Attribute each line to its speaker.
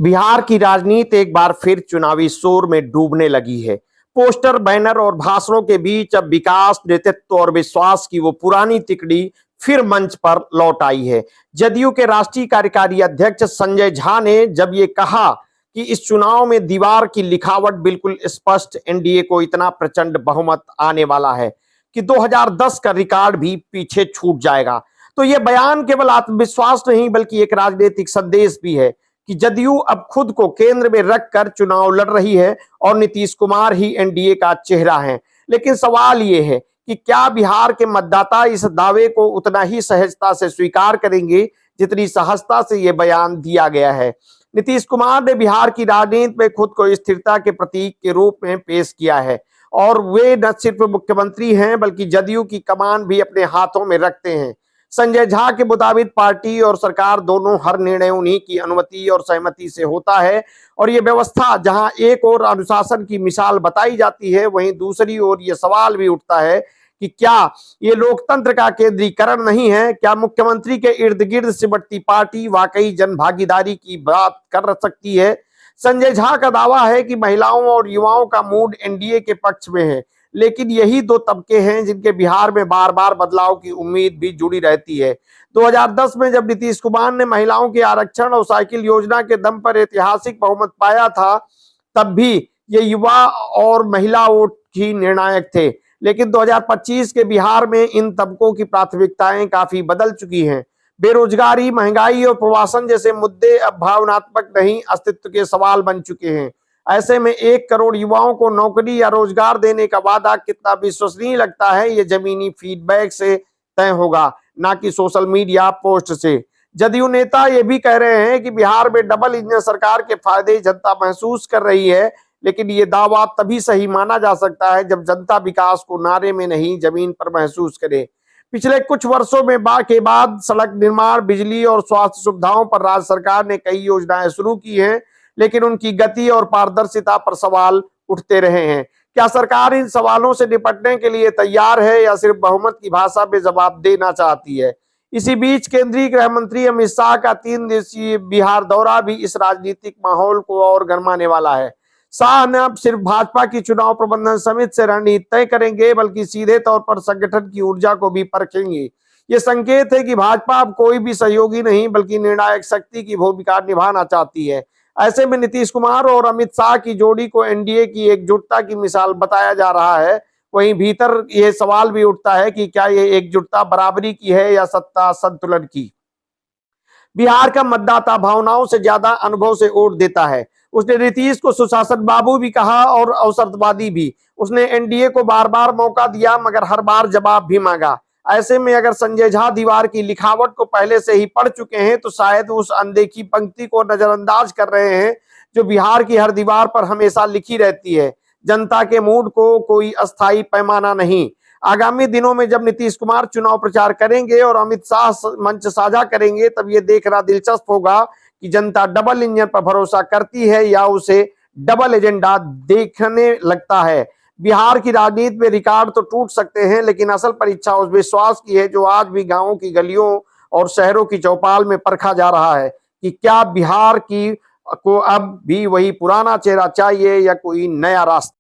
Speaker 1: बिहार की राजनीति एक बार फिर चुनावी शोर में डूबने लगी है। पोस्टर, बैनर और भाषणों के बीच अब विकास, नेतृत्व और विश्वास की वो पुरानी तिकड़ी फिर मंच पर लौट आई है। जदयू के राष्ट्रीय कार्यकारी अध्यक्ष संजय झा ने जब ये कहा कि इस चुनाव में दीवार की लिखावट बिल्कुल स्पष्ट, एनडीए को इतना प्रचंड बहुमत आने वाला है कि 2010 का रिकॉर्ड भी पीछे छूट जाएगा, तो यह बयान केवल आत्मविश्वास नहीं बल्कि एक राजनीतिक संदेश भी है कि जदयू अब खुद को केंद्र में रखकर चुनाव लड़ रही है और नीतीश कुमार ही एनडीए का चेहरा है। लेकिन सवाल यह है कि क्या बिहार के मतदाता इस दावे को उतना ही सहजता से स्वीकार करेंगे जितनी सहजता से यह बयान दिया गया है। नीतीश कुमार ने बिहार की राजनीति में खुद को स्थिरता के प्रतीक के रूप में पेश किया है और वे न सिर्फ मुख्यमंत्री हैं बल्कि जदयू की कमान भी अपने हाथों में रखते हैं। संजय झा के मुताबिक पार्टी और सरकार दोनों हर निर्णय उन्हीं की अनुमति और सहमति से होता है और ये व्यवस्था जहां एक ओर अनुशासन की मिसाल बताई जाती है, वहीं दूसरी ओर ये सवाल भी उठता है कि क्या ये लोकतंत्र का केंद्रीकरण नहीं है? क्या मुख्यमंत्री के इर्द गिर्द सिमटती पार्टी वाकई जन भागीदारी की बात कर सकती है? संजय झा का दावा है कि महिलाओं और युवाओं का मूड एनडीए के पक्ष में है, लेकिन यही दो तबके हैं जिनके बिहार में बार बार बदलाव की उम्मीद भी जुड़ी रहती है। 2010 में जब नीतीश कुमार ने महिलाओं के आरक्षण और साइकिल योजना के दम पर ऐतिहासिक बहुमत पाया था, तब भी ये युवा और महिला वोट ही निर्णायक थे। लेकिन 2025 के बिहार में इन तबकों की प्राथमिकताएं काफी बदल चुकी हैं। बेरोजगारी, महंगाई और प्रवासन जैसे मुद्दे अब भावनात्मक नहीं, अस्तित्व के सवाल बन चुके हैं। ऐसे में 1 करोड़ युवाओं को नौकरी या रोजगार देने का वादा कितना विश्वसनीय लगता है, ये जमीनी फीडबैक से तय होगा, ना कि सोशल मीडिया पोस्ट से। जदयू नेता ये भी कह रहे हैं कि बिहार में डबल इंजन सरकार के फायदे जनता महसूस कर रही है, लेकिन ये दावा तभी सही माना जा सकता है जब जनता विकास को नारे में नहीं, जमीन पर महसूस करे। पिछले कुछ वर्षों में के बाद सड़क निर्माण, बिजली और स्वास्थ्य सुविधाओं पर राज्य सरकार ने कई योजनाएं शुरू की हैं, लेकिन उनकी गति और पारदर्शिता पर सवाल उठते रहे हैं। क्या सरकार इन सवालों से निपटने के लिए तैयार है या सिर्फ बहुमत की भाषा में जवाब देना चाहती है? इसी बीच केंद्रीय गृह मंत्री अमित शाह का 3 दिवसीय बिहार दौरा भी इस राजनीतिक माहौल को और गरमाने वाला है। शाह न अब सिर्फ भाजपा की चुनाव प्रबंधन समिति से रणनीति तय करेंगे बल्कि सीधे तौर पर संगठन की ऊर्जा को भी परखेंगे। ये संकेत है कि भाजपा अब कोई भी सहयोगी नहीं बल्कि निर्णायक शक्ति की भूमिका निभाना चाहती है। ऐसे में नीतीश कुमार और अमित शाह की जोड़ी को एनडीए की एकजुटता की मिसाल बताया जा रहा है। वहीं भीतर यह सवाल भी उठता है कि क्या यह एकजुटता बराबरी की है या सत्ता संतुलन की? बिहार का मतदाता भावनाओं से ज्यादा अनुभव से वोट देता है। उसने नीतीश को सुशासन बाबू भी कहा और अवसरवादी भी। उसने एनडीए को बार बार मौका दिया मगर हर बार जवाब भी मांगा। ऐसे में अगर संजय झा दीवार की लिखावट को पहले से ही पढ़ चुके हैं तो शायद उस अनदेखी पंक्ति को नजरअंदाज कर रहे हैं जो बिहार की हर दीवार पर हमेशा लिखी रहती है, जनता के मूड को कोई अस्थायी पैमाना नहीं। आगामी दिनों में जब नीतीश कुमार चुनाव प्रचार करेंगे और अमित शाह मंच साझा करेंगे, तब ये देखना दिलचस्प होगा कि जनता डबल इंजन पर भरोसा करती है या उसे डबल एजेंडा देखने लगता है। बिहार की राजनीति में रिकॉर्ड तो टूट सकते हैं, लेकिन असल परीक्षा उस विश्वास की है जो आज भी गांवों की गलियों और शहरों की चौपाल में परखा जा रहा है कि क्या बिहार की को अब भी वही पुराना चेहरा चाहिए या कोई नया रास्ता।